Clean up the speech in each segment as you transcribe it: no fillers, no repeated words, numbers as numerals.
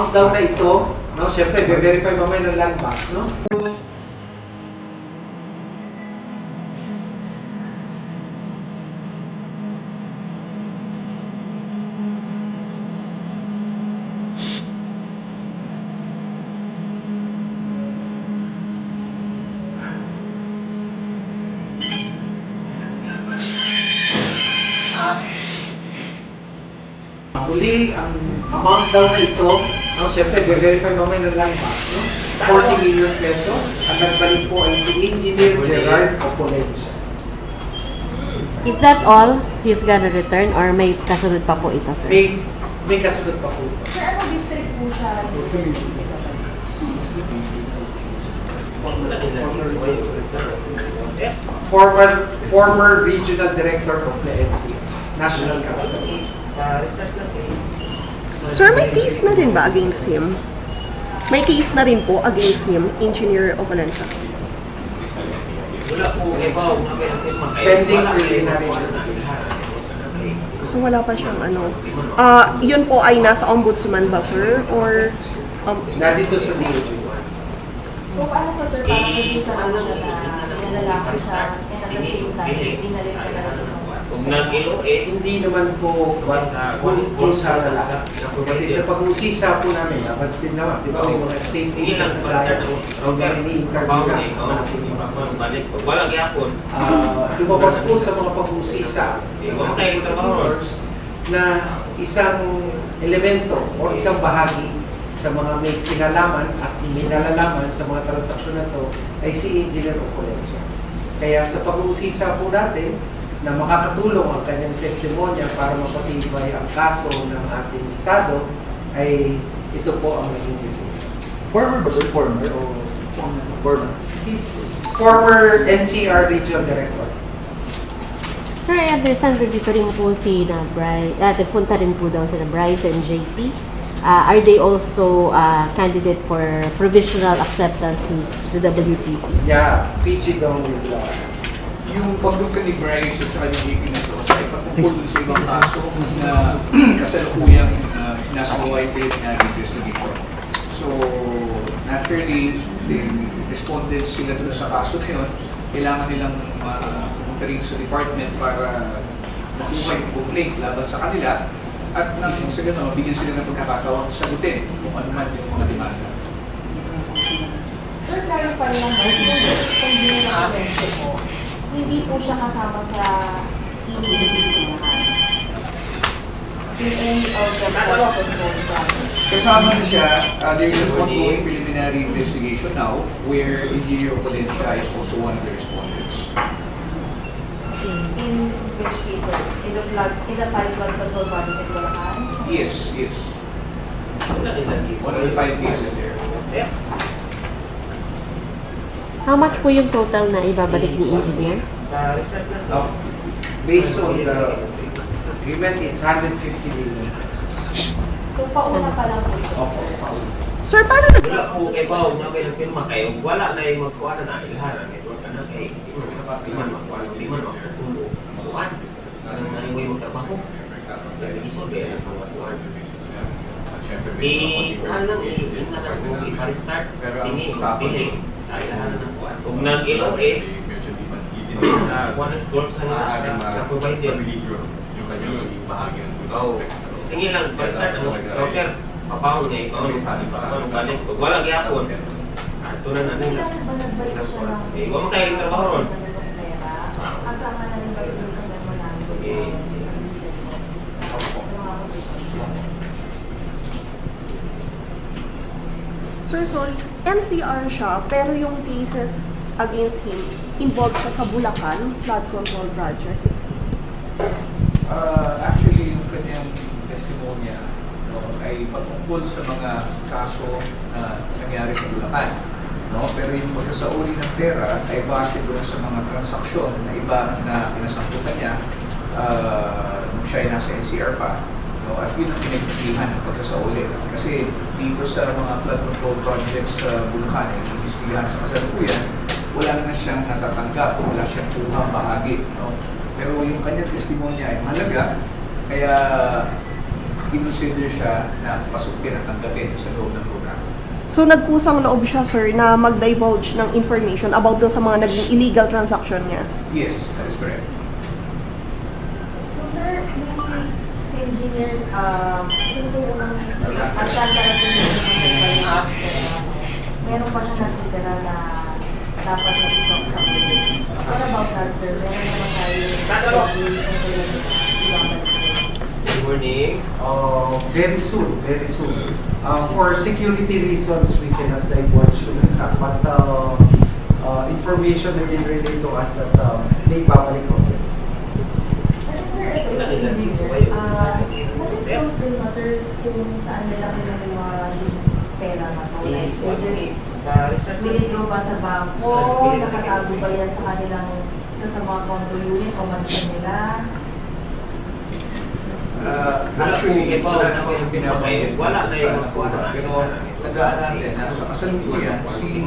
amount daw na ito, no, siyempre, verify mamaya ng land bank, no? Huli, ang amount daw na ito, no, siyempre, verify mamaya ng land bank, no? 40 million pesos. Ang nagbalik po ay si Engineer Gerard Opolencia. Is that all he's gonna return or may kasunod pa po ito, sir? May kasunod pa po ito. Sir, ano district po siya? Former Regional Director of the NC, National Capital. Sir, may case na rin ba against him? May case na rin po against him, Engineer Opolencia? Pending preliminary investigation. So wala pa siyang ano. Yun po ay nasa ombudsman ba, sir? Or Nandito sa DOJ. So paano po sir, parang hindi sa ano siya na nilalaki siya and at the same time, pinalit ka na rin Hindi naman po kung sana lang. Kasi sa pag-usisa po namin, dapat din naman, di ba, may mga statement na sa tayo, ini-interview natin. Lumabas po sa mga pag-usisa na isang elemento o isang bahagi sa mga may kinalaman at may nalalaman sa mga transaksyon na to ay si Engineer Opolencia. Kaya sa pag-uusisa po natin, na makakatulong ang kanyang testimonya para mapatibay ang kaso ng ating Estado, ay ito po ang naging decision. Former ba sir? Former o former? He's former NCR Regional Director. Sir, I understand that dito rin po si nagpunta rin po daw sila Bryce and JT. Are they also candidate for provisional acceptance to the WPP? Yeah, PG daw with Yung pagduka ni Bryce at saka ni JP na to ay patungkol dun sa ibang kaso na kasalukuyang sinasagawa yung preliminary investigation. So, naturally, the respondents sila dun sa kaso na yun, kailangan nilang pumunta rin sa department para makuha yung complaint laban sa kanila at nang sa gano'n, bigyan sila ng pagkakataon sagutin kung ano man yung mga demanda. Sir, clarify lang ba, kung hindi na mention mo, hindi po siya kasama sa iniimbestigahan in any of the control process. Kasama na siya, there is an ongoing preliminary investigation now where Engineer Opolencia is also one of the respondents. In which case, sir? In the five flood control project in Bulacan? Yes, yes. One of the 5 cases there. How much po yung total na ibabalik ni Engineer? Based on the agreement, it's 150 million. So, pauna pa lang po ito, Opo, sir. pauna. sir, paano Wala po ibaw na may nagpirma kayo, wala na yung magkuha na ilharan. Network na kay hindi mo napapiman magkuha, hindi man magputulong. Magkuhan. Parang na yung magtrabaho. Nag-isolve yan ang magkuhan. I-restart. Tingin, pili. Sa ilahan ng kuhan. Kung nag-LOS, sa kuhan ng court sa provider. Oo. Tingin lang, pa-restart ang router. Papaw niya, ikaw niya sa paano galing. Pag walang gyapon, ito na So, nila. kailan ba nagbalik siya ng... Huwag mo tayong trabaho ron. Kasama na rin ba rin sa memorandum? Sige. Sir, sorry, NCR siya, pero yung cases against him, involved siya sa Bulacan flood control project. Actually, yung kanyang testimonya ay patungkol sa mga kaso na nangyari sa Bulacan. Pero yung pagkasauli ng pera ay base doon sa mga transaksyon na iba na pinasangkutan niya nung siya ay nasa NCR pa. At yun ang pinagkasihan ng pagkasauli. Kasi dito sa mga flood control projects sa Bulacan, investigahan sa kasalukuyan, wala na siyang natatanggap, wala siyang kuhang bahagi. Pero yung kanyang testimonya ay mahalaga, kaya i-consider siya na pasukin at tanggapin sa loob ng programa. So nagkusang loob siya, sir, na mag-divulge ng information about doon sa mga naging illegal transaction niya. Yes, that is correct. So, sir, si engineer, sino po yung meron pa siya natitira na dapat na isok sa ulit. What about that, sir? Meron naman tayo Good morning. Very soon, very soon. For security reasons, we cannot divulge to the exact, but information that is related to us that may babalik ko. Pero sir, ito yung engineer. Na-disclose din ba, sir, kung saan nila kinuha yung pera na to? Like, is this withdraw ba sa bangko? Nakatago ba yan sa kanilang isa sa mga condo unit o mansion nila? Actually, wala na kayong Wala na yung nakuha. Pero tandaan natin na sa kasalukuyan, si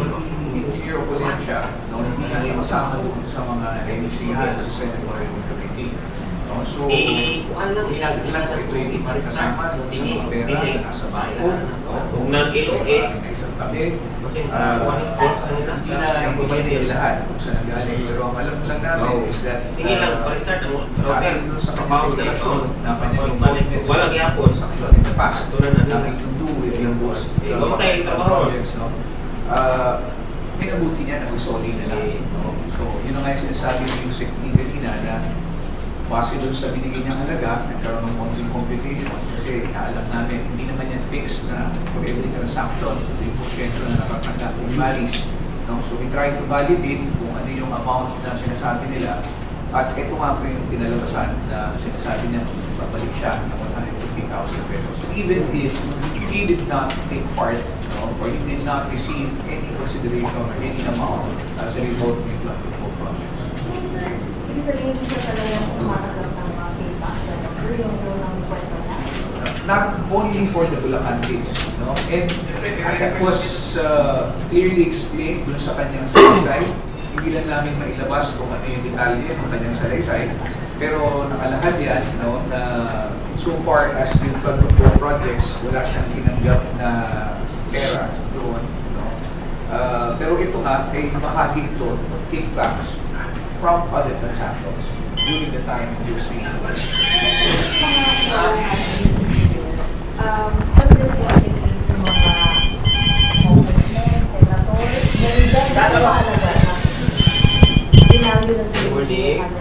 Engineer Opolencia, hindi na siya kasama doon sa mga MCA sa Senate Monitoring Committee. So, ginagalan ko ito yung kasama doon sa mga pera na nasa bangko. Kung nag-LOS, May isang tabi. kasi sa Hindi na i-provide lahat kung saan nagaling. Pero ang alam lang namin is that tingin lang, pa-restart ang router. doon sa Trabaho na communication ito. na kanyang Balik. involvement Walang sa yapon. transaction in the past. Ito na na Nothing to do with yung boost Mamatay yung trabaho. projects, no? Minabuti niya na mag-solid na lang. No? So, yun ang nga yung sinasabi ni Yusek kanina na base doon sa binigay niyang halaga, nagkaroon ng konting computation kasi naalam namin, hindi naman yan fixed na for every transaction, ito yung porsyento na nakatanggap ng varies. No? So we try to validate kung ano yung amount na sinasabi nila at ito nga po yung pinalabasan na sinasabi niya babalik siya ng 150,000 pesos. Even if he did not take part, no, or he did not receive any consideration or any amount as a result of the flood control projects. So, sir, ibig sabihin hindi siya talaga tumatanggap ng mga payback. Sir, yung unang kwento na. Not only for the Bulacan case, no? And that was clearly explained dun sa kanyang salaysay. Hindi lang namin mailabas kung ano yung detalye ng kanyang salaysay. Pero nakalahad yan, no, na so far as yung flood control projects, wala siyang tinanggap na pera doon. No? Pero ito nga, ay bahagi ito, kickbacks from other transactions during the time he was being Pag-discussing yung mga congressmen, senators, meron dyan na mahalaga na binagyo ng kanilang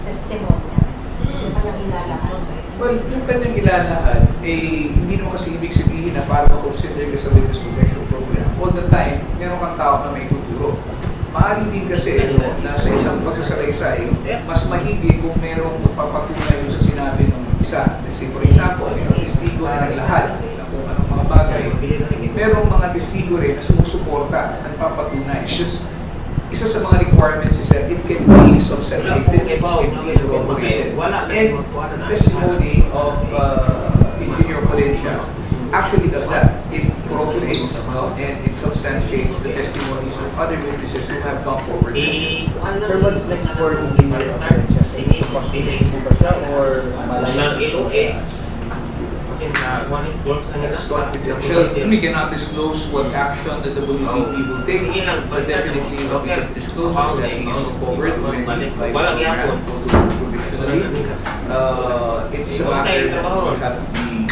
testimonya, yung kanyang ilalakan. Well, yung kanyang ilalahan, hindi naman kasi ibig sabihin na para ma-consider ka sa witness protection program. All the time, meron kang tao na may tuturo. Maaari din kasi na sa isang pagsasalaysay, mas mahigi kung merong magpapatunay sa sinabi ng isa. Let's say, for example, merong testigo na naglahad na kung anong mga bagay. Merong mga testigo rin na sumusuporta, nagpapatunay. Just, isa sa mga requirements is that it can be substantiated, it can be corroborated. And the testimony of Engineer Valencia actually does that. It corroborates and it substantiates the testimonies of other witnesses who have come forward. Sir, what's next for Engineer Valencia? Or nag-LOS, since That's confidential. We cannot disclose what action the WPP will take. But definitely what we can disclose is that he is covered when by provisionally. It's a matter that will have to be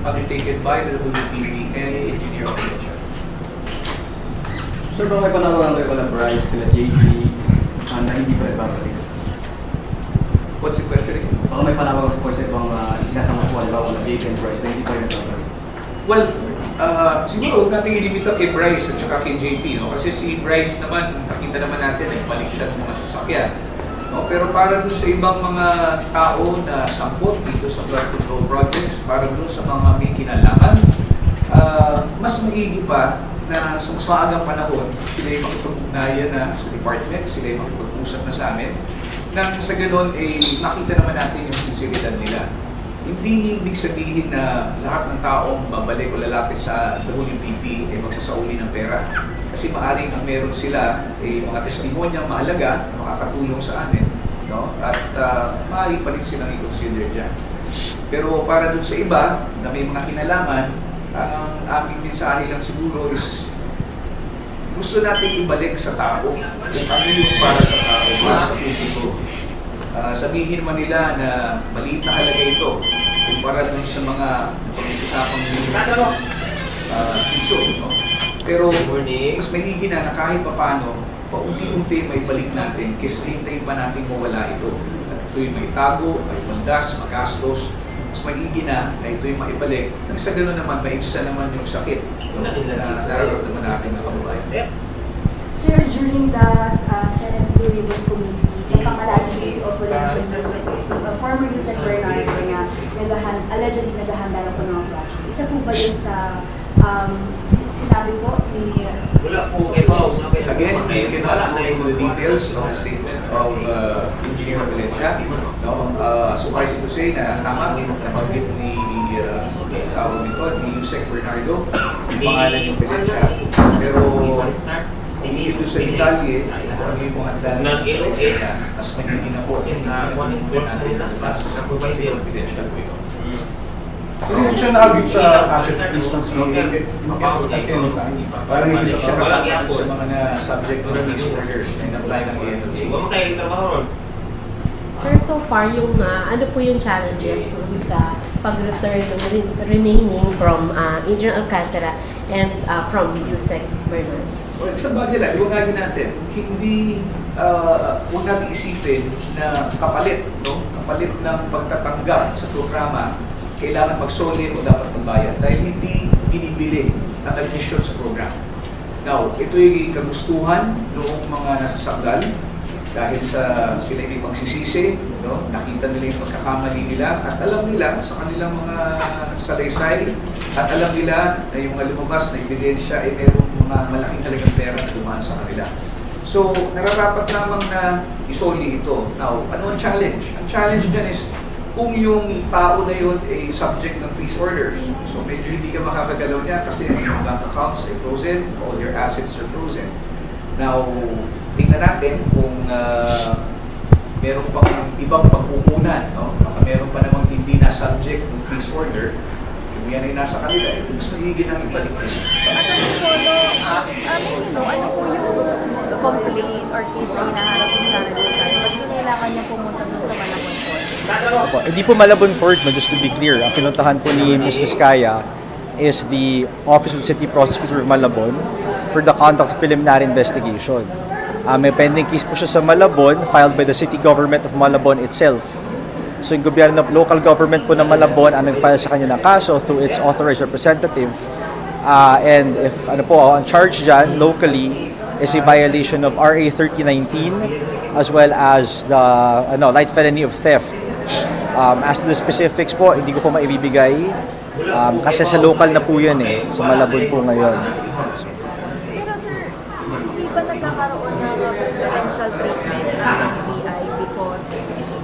undertaken by the WPP and Engineer Valencia. Sir, baka may panawagan kayo pala Bryce kila JP na hindi pa ibabalik? What's the question again? Baka may panawagan po sa ibang isinasama po, halimbawa kila JP and Bryce na hindi pa ibabalik? Well, siguro huwag natin ilimita kay Bryce at saka kay JP, no? Kasi si Bryce naman, nakita naman natin, nagbalik siya ng mga sasakyan. No? Pero para dun sa ibang mga tao na sangkot dito sa flood control projects, para dun sa mga may kinalaman, mas maigi pa na sa mas maagang panahon, sila yung makipag-ugnayan na sa department, sila yung makipag-usap na sa amin, nang sa ganun, makita naman natin yung sinseridad nila. Hindi ibig sabihin na lahat ng taong babalik o lalapit sa WPP ay magsasauli ng pera. Kasi maaaring ang meron sila ay mga testimonyang mahalaga na makakatulong sa amin no? At maaari pa rin silang i-consider dyan. Pero para dun sa iba na may mga kinalaman, ang aming mensahe lang siguro is gusto natin ibalik sa tao kung ano yung para sa tao, para sa publiko. Sabihin man nila na maliit na halaga ito kumpara dun sa mga pag-usapang piso, no? Pero mas mahigi na kahit paano, paunti-unti may balik natin kasi hintayin pa natin mawala ito. At ito'y may tago, may bandas, magastos. Mas mahigi na ito'y maibalik. Nang sa gano'n naman, maibsa naman yung sakit, no? Na nararamdaman natin na kababayan. Sir, during the Senate Blue Ribbon Committee, napangalala niyo si Opposition former Yusek Bernardo na allegedly naghahanda ng mga projects. Isa po ba yun sa sinabi po ni... Wala po kay Pao. Again, we cannot go into the details of the statement of Engineer Valencia. No? Suffice it to say na tama, nabanggit ni Yusek Bernardo, yung pangalan ng Valencia. Pero hindi ito sa detalye, ano yung mga detalye na mas mahindi na po sa natin kasi confidential po ito. So yung siya nakabit sa asset instance ng parang hindi siya kasama sa mga na-subject to release orders na in-apply ng ANLC. Sir, so far, yung ano po yung challenges dun sa pag-return ng remaining from Engineer Alcantara and from Yusek Bernardo? Well, isang bagay lang, iwagagin natin, hindi, huwag natin isipin na kapalit, no? Kapalit ng pagtatanggap sa programa, kailangan magsoli o dapat magbayad dahil hindi binibili ang admission sa program. Now, ito'y kagustuhan noong mga nasasanggal dahil sa sila hindi pagsisisi, no? Nakita nila yung pagkakamali nila at alam nila sa kanilang mga salaysay at alam nila na yung lumabas na ebidensya ay mayroong mga malaking halagang pera na dumaan sa kanila. So, nararapat lamang na isoli ito. Now, ano ang challenge? Ang challenge dyan is kung yung tao na yun ay subject ng freeze orders. So, medyo hindi ka makakagalaw niya kasi yung bank accounts ay frozen, all your assets are frozen. Now, tingnan natin kung meron pang ibang pagkukunan, no? Baka meron pa namang hindi na subject ng freeze order. Kung yan ay nasa kanila, ito mas magiging ang ibalik nila. Ano po yung complaint or case na hinaharap ng Sara Diskaya? Ba't kailangan niya pumunta dun sa Malabon Court? Opo, hindi po Malabon Court, no, just to be clear. Ang pinuntahan po ni Ms. Diskaya is the Office of the City Prosecutor of Malabon for the conduct of preliminary investigation. May pending case po siya sa Malabon, filed by the city government of Malabon itself. So yung gobyerno ng local government po ng Malabon ang nag-file sa kanya ng kaso through its authorized representative. And if ano po, ang charge dyan locally is a violation of RA 3019 as well as the light felony of theft. As to the specifics po, hindi ko po maibibigay kasi sa local na po yan sa Malabon po ngayon. Pero sir, hindi ba nagkakaroon ng preferential treatment ang BI because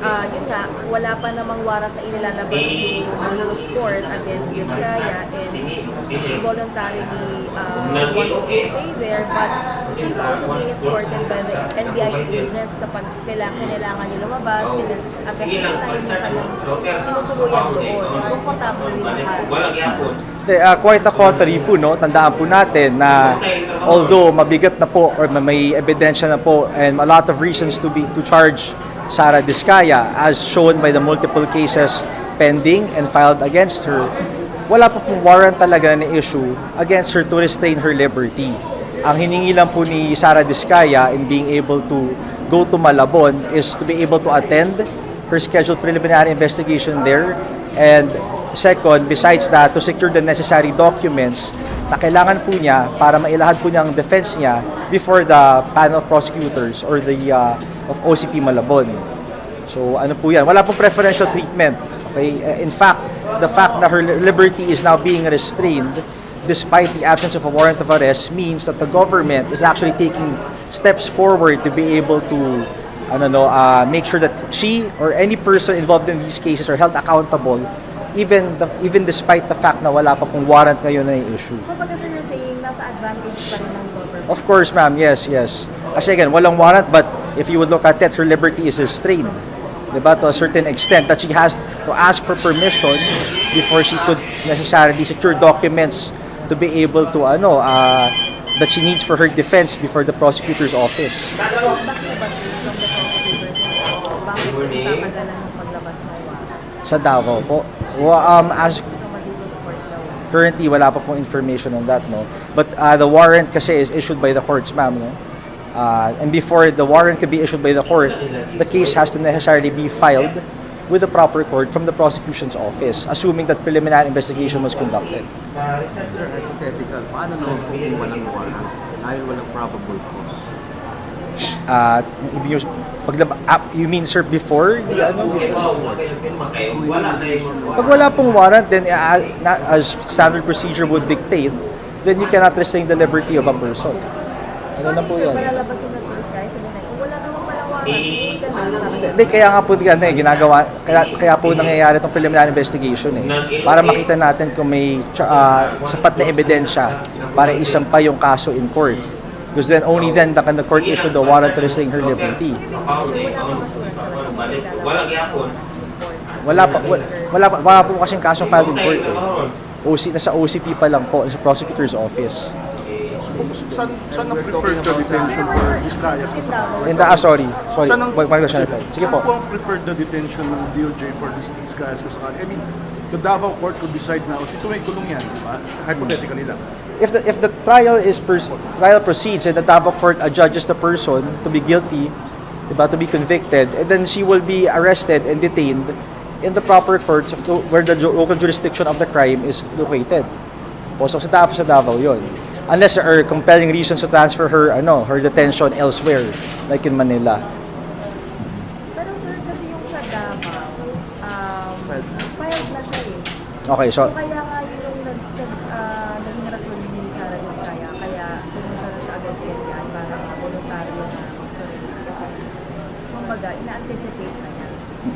yun nga, wala pa namang warrant na inilalabas yung lowest court against Diskaya and she voluntarily wants to stay there but she's also being escorted by the NBI agents kapag kailangan niya lumabas at kasi na yung tinutuluyan doon. Komportable rin lahat. Quite the contrary po, no? Tandaan po natin na although mabigat na po or may ebidensya na po and a lot of reasons to charge Sara Diskaya as shown by the multiple cases pending and filed against her, wala pa pong warrant talaga na issue against her to restrain her liberty. Ang hiningi lang po ni Sara Diskaya in being able to go to Malabon is to be able to attend her scheduled preliminary investigation there, and second, besides that, to secure the necessary documents na kailangan po niya para mailahad po niya ang defense niya before the panel of prosecutors or the of OCP Malabon. So ano po yan, wala pong preferential treatment. Okay? In fact, the fact that her liberty is now being restrained despite the absence of a warrant of arrest means that the government is actually taking steps forward to be able to make sure that she or any person involved in these cases are held accountable even despite the fact na wala pa pong warrant ngayon na i-issue. Kapag you're saying nasa advantage pa rin ng government? Of course, ma'am. Yes. Kasi again, walang warrant but if you would look at it, her liberty is restrained. Diba? To a certain extent that she has to ask for permission before she could necessarily secure documents to be able to that she needs for her defense before the prosecutor's office. Bakit ba sir, from the prosecutors bakit tatagalan ng paglabas ng warrant? Sa Davao po. As Sa Malolos Court daw. currently, wala pa pong information on that, no? But the warrant kasi is issued by the courts, ma'am, no? And before the warrant can be issued by the court, the case has to necessarily be filed with the proper court from the prosecution's office, assuming that preliminary investigation was conducted. Sir, hypothetical, paano naman kung walang warrant dahil walang probable cause? You mean, sir, before? Wala na Pag wala pong warrant, then as standard procedure would dictate, then you cannot restrain the liberty of a person. Ano na po Sir, yan? malalabasan na si Vizcaya, sabi na, kung wala naman palang warrant, Hindi, kaya nga po ginagawa, kaya po nangyayari itong preliminary investigation para makita natin kung may sapat na ebidensya para isampa yung kaso in court. Because then only then can the court issue the warrant to restrain her liberty. Wala po kasing kaso filed in court nasa OCP pa lang po, sa prosecutor's office. Saan ang preferred the detention for Vizcaya? Sorry. Saan ang, Sige po. Saan po ang preferred the detention ng DOJ for Vizcaya? I mean, the Davao court could decide na, ito may kulong yan, di ba? Hypothetically lang. If the trial proceeds and the Davao court adjudges the person to be guilty, to be convicted, and then she will be arrested and detained in the proper courts where the local jurisdiction of the crime is located. So sa Davao yun. Unless there are compelling reasons to transfer her detention elsewhere, like in Manila. Pero sir, kasi yung sa Davao, filed na siya eh. Okay, so Kaya nga yung naging rason ni Sara Vizcaya, kaya pumunta na siya agad sa NBI para voluntaryo na mag-surrender. Kasi, kumbaga, ina-anticipate na niya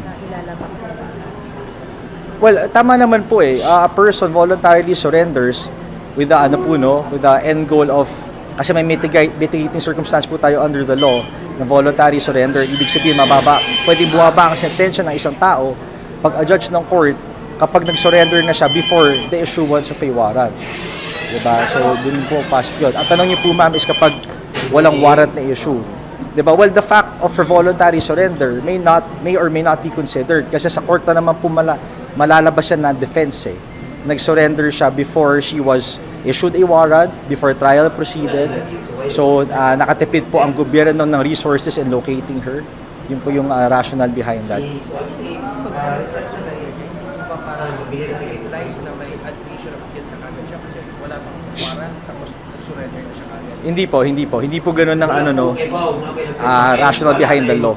na ilalabas yung well, tama naman po a person voluntarily surrenders with the end goal of, kasi may mitigating circumstance po tayo under the law na voluntary surrender. Ibig sabihin, pwede bumaba ang sentensya ng isang tao pag a-judge ng court kapag nag-surrender na siya before the issuance of a warrant. Diba? So, dun po pasok yun. Ang tanong niyo po, ma'am, is kapag walang warrant na issue. Diba? Well, the fact of her voluntary surrender may or may not be considered kasi sa court na naman po malalabas yan ng defense Nag-surrender siya before she was issued a warrant, before trial proceeded. So, nakatipid po ang gobyerno ng resources in locating her. Yun po yung rationale behind that. Hindi po ganun ng rationale behind the law.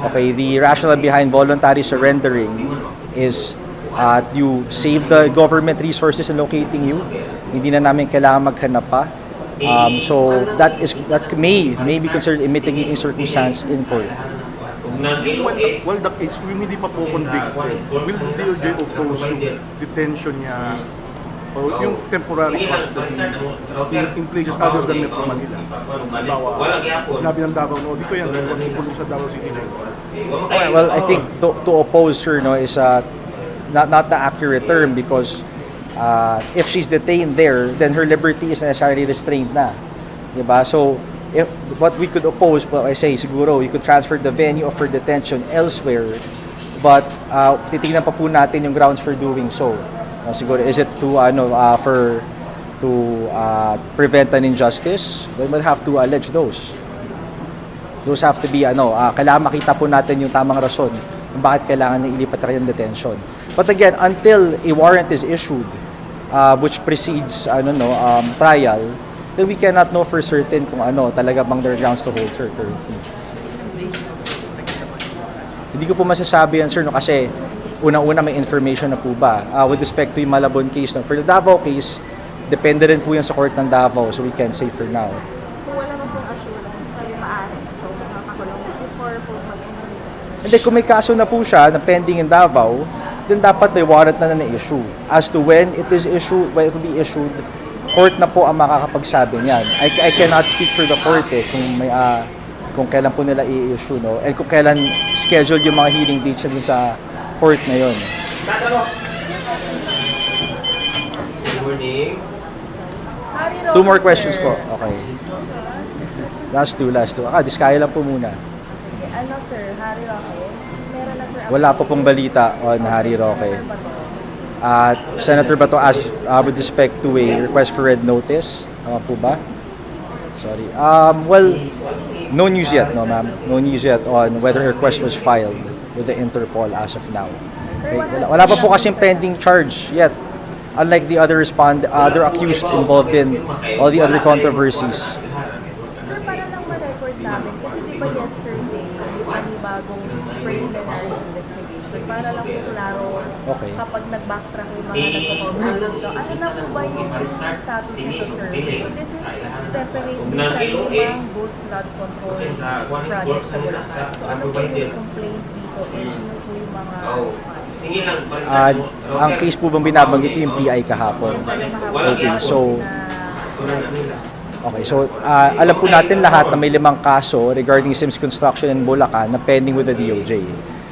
Okay, the rationale behind voluntary surrendering is you save the government resources in locating you. Hindi na namin kailangan maghanap pa. So that may be considered a mitigating circumstance in court. Well, the case, hindi pa po convicted. Will the DOJ oppose yung detention niya o yung temporary custody in places other than Metro Manila? Sinabi ng Davao, dito yan, kulong sa Davao City na. Well, I think to oppose her is not the accurate term because if she's detained there, then her liberty is necessarily restrained na. Diba? So, if what we could oppose, I say, siguro, we could transfer the venue of her detention elsewhere, but titingnan pa po natin yung grounds for doing so. Siguro, is it to prevent an injustice? Then we'll have to allege those. Those have to be, kailangan makita po natin yung tamang rason kung bakit kailangan niya ilipat yung detention. But again, until a warrant is issued, which precedes trial, then we cannot know for certain kung talaga bang there are grounds to hold her currently. Hindi ko po masasabi yan, sir, kasi unang-una may information na po ba. With respect to yung Malabon case, for the Davao case, depende rin po yan sa court ng Davao, so we can't say for now. So wala naman pong assurance kayo ma-arrest o makakulong before po mag-enroll? Hindi, kung may kaso na po siya na pending in Davao, then dapat may warrant na na-issue. As to when it will be issued, court na po ang makakapagsabi niyan. I cannot speak for the court kung kung kailan po nila i-issue, no? And kung kailan schedule yung mga hearing dates dun sa court na yun. Good morning. Harry Two more Roque, questions sir. po. Okay. Last two. Diskaya lang po muna. Sige, ano sir, Harry Roque? Meron na sir. Wala pa pong balita on Harry Roque. Senator Bato asked with respect to a request for red notice. Tama po ba? Sorry. Well, no news yet, no ma'am. No news yet on whether a request was filed with the Interpol as of now. Sir, Okay. Wala pa po kasing pending charge yet. Unlike the other other accused involved in all the other controversies. Sir, para lang ma-record namin, kasi di ba yesterday, yung panibagong preliminary investigation, para lang po klaro, Okay. kapag nag-backtrack yung mga nagko-comment dito, ano na po ba yung status nito, sir? So this is separate din sa limang Boost Flood Control project sa Bulacan. So ano po yung complaint dito, and sino po yung mga response? Ang case po bang binabanggit yung PI kahapon? Okay, so alam po natin lahat na may 5 kaso regarding Sims Construction in Bulacan na pending with the DOJ.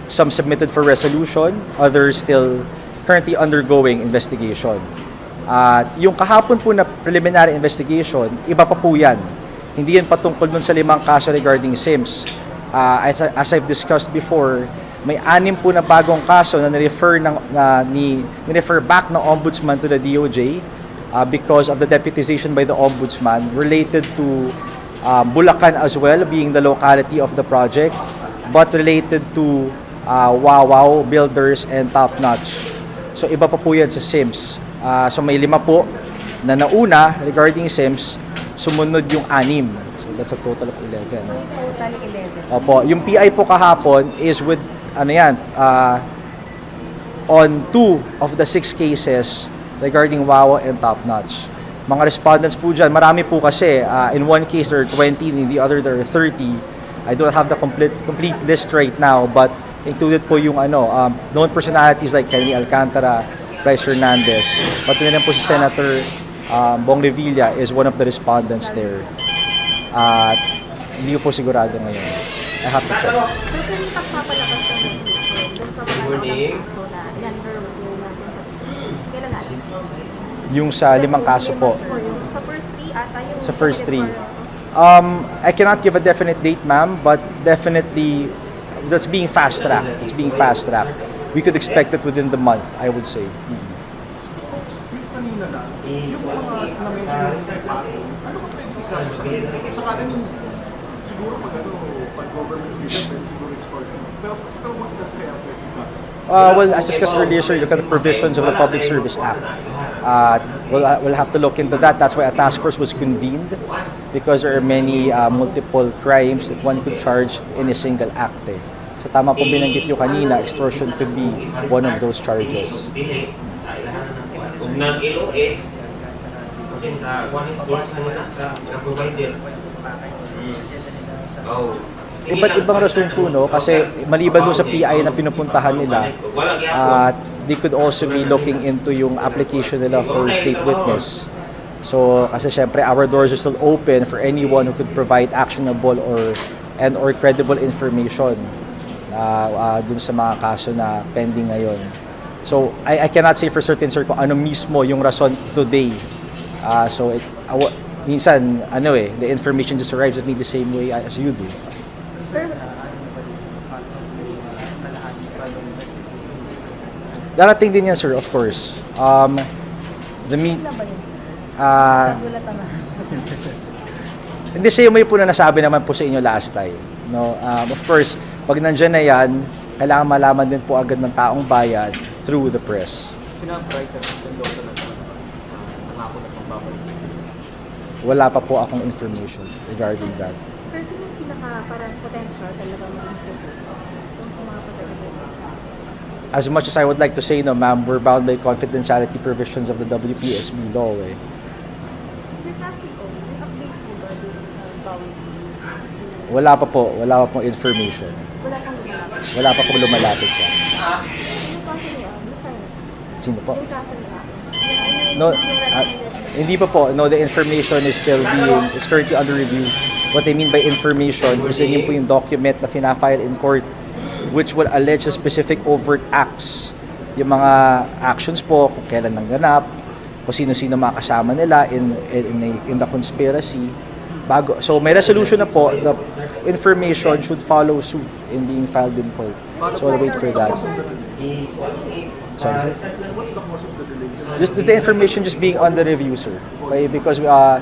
Some submitted for resolution, others still currently undergoing investigation. Yung kahapon po na preliminary investigation, iba pa po yan. Hindi yan patungkol dun sa 5 kaso regarding Sims. As I've discussed before, may 6 po na bagong kaso na ni-refer back ng Ombudsman to the DOJ because of the deputization by the Ombudsman related to Bulacan as well, being the locality of the project, but related to Wow Builders and Top Notch. So iba pa po yan sa Sims. So may 5 po na nauna regarding Sims, sumunod yung 6. So that's a total of 11. So total 11. Opo, yung PI po kahapon is with on 2 of the 6 cases regarding Wawa and Top Notch. Mga respondents po dyan, marami po kasi. In one case, there are 20, in the other, there are 30. I don't have the complete list right now, but included po yung known personalities like Henry Alcantara, Bryce Fernandez. Pati na rin po si Senator Bong Revilla is one of the respondents there. Hindi ko po sigurado ngayon. I have to check. Pero kung pagpapalakas ng resolution dun sa mga kaso na i-under review natin sa kailan natin? Yung sa 5 kaso po. Sa first 3 ata yung... Sa first 3. I cannot give a definite date, ma'am, but definitely that's being fast-tracked. It's being fast-tracked. We could expect it within the month, I would say. Kanina lang, yung mga na-mention sa paro, ano ka pwede sasabihin? Sakaling siguro pag government leader, siguro export. Pero what does kaya pwede? Well, as discussed earlier, sir, look at the provisions of the Public Service Act. We'll have to look into that. That's why a task force was convened, because there are many multiple crimes that one could charge in a single act. So tama po binanggit nyo kanina, extortion could be one of those charges. Kung nag-LOS, kasi sa provider. Iba't ibang rason po, no? Kasi maliban doon sa PI na pinupuntahan nila, they could also be looking into yung application nila for state witness. So, kasi syempre, our doors are still open for anyone who could provide actionable or credible information dun sa mga kaso na pending ngayon. So, I cannot say for certain, sir, kung ano mismo yung rason today. Minsan, the information just arrives at me the same way as you do. Darating din yan, sir, of course. Hindi sa'yo may po na nasabi naman po sa inyo last time. No? Of course, pag nandyan na yan, kailangan malaman din po agad ng taong bayan through the press. Wala pa po akong information regarding that. Sir, sino yung parang potential talaga mag-instant witness kung sa mga pag-witness? As much as I would like to say, no, ma'am, we're bound by confidentiality provisions of the WPSB law. Sir, kasi may update po ba dito sa bawal? Wala pa pong information. Wala pa pong lumalapit siya. Ano kaso niya? Sino po? Yung kaso niya? No, hindi pa po. No, the information is currently under review. What I mean by information is yun po yung document na fina-file in court which will allege the specific overt acts. Yung mga actions po, kung kailan nangganap, kung sino-sino mga kasama nila in the conspiracy. So may resolution na po, the information should follow suit in being filed in court. So I'll wait for that. Sorry, sir? What's the cause of the delay? Just the information just being under review, sir. Okay? Because well,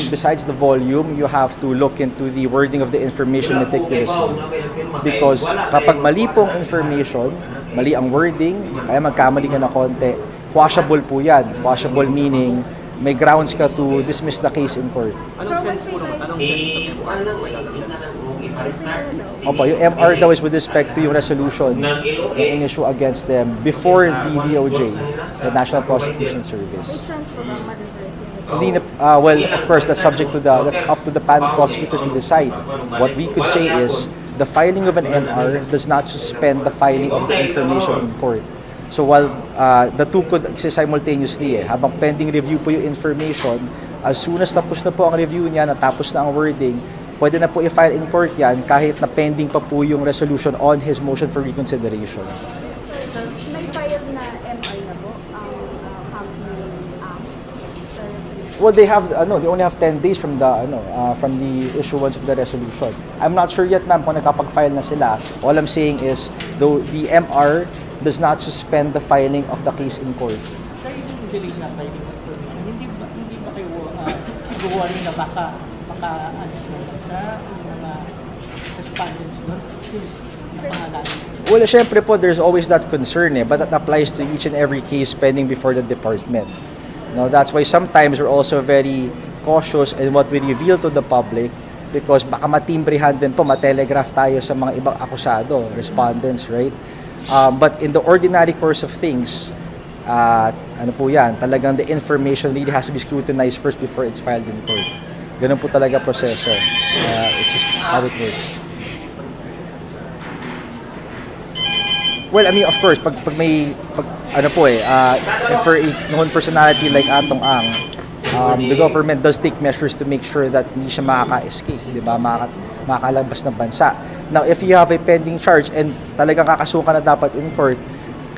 besides the volume, you have to look into the wording of the information meticulously. Because kapag mali pong information, mali ang wording, kaya magkamali ka na konti, quashable po yan. Quashable meaning, may grounds ka to dismiss the case in court. Anong sense po naman? Anong sense Opo, yung MR daw is with respect to yung resolution na in-issue against them before the DOJ, the National Prosecution Service. Hindi na, well, of course, that's subject to that's up to the panel prosecutors to decide. What we could say is the filing of an MR does not suspend the filing of the information in court. So while the two could exist simultaneously, habang pending review po yung information, as soon as tapos na po ang review niya, natapos na ang wording, pwede na po i-file in court yan kahit na pending pa po yung resolution on his motion for reconsideration. May file na MI na po ang company Well, they only have 10 days from the issuance of the resolution. I'm not sure yet, ma'am, kung nakapag-file na sila. All I'm saying is, though the MR does not suspend the filing of the case in court. Sir, yung delay na filing of information, hindi ba kayo worry na baka alis na lang sa mga respondents doon? Well, syempre po, there's always that concern but that applies to each and every case pending before the department. That's why sometimes we're also very cautious in what we reveal to the public because baka matimbrehan din po, matelegraph tayo sa mga ibang akusado, respondents, right? But in the ordinary course of things, ano po yan, talagang the information really has to be scrutinized first before it's filed in court. Ganun po talaga proseso. It's just how it works. Well, I mean, of course, pag for a known personality like Atong Ang, the government does take measures to make sure that hindi siya makaka-escape, di ba? Makakalabas ng bansa. Now, if you have a pending charge and talagang kakasukan na dapat in court,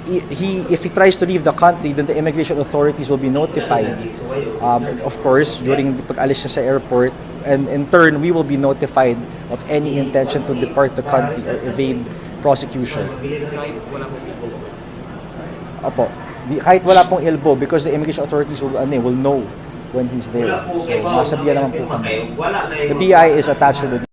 if he tries to leave the country, then the immigration authorities will be notified. Of course, during pag-alis niya sa airport, and in turn, we will be notified of any intention to depart the country or evade prosecution. Opo. Kahit wala pong ilbo because the immigration authorities will know when he's there. So, masabihan naman po kami. The BI is attached to the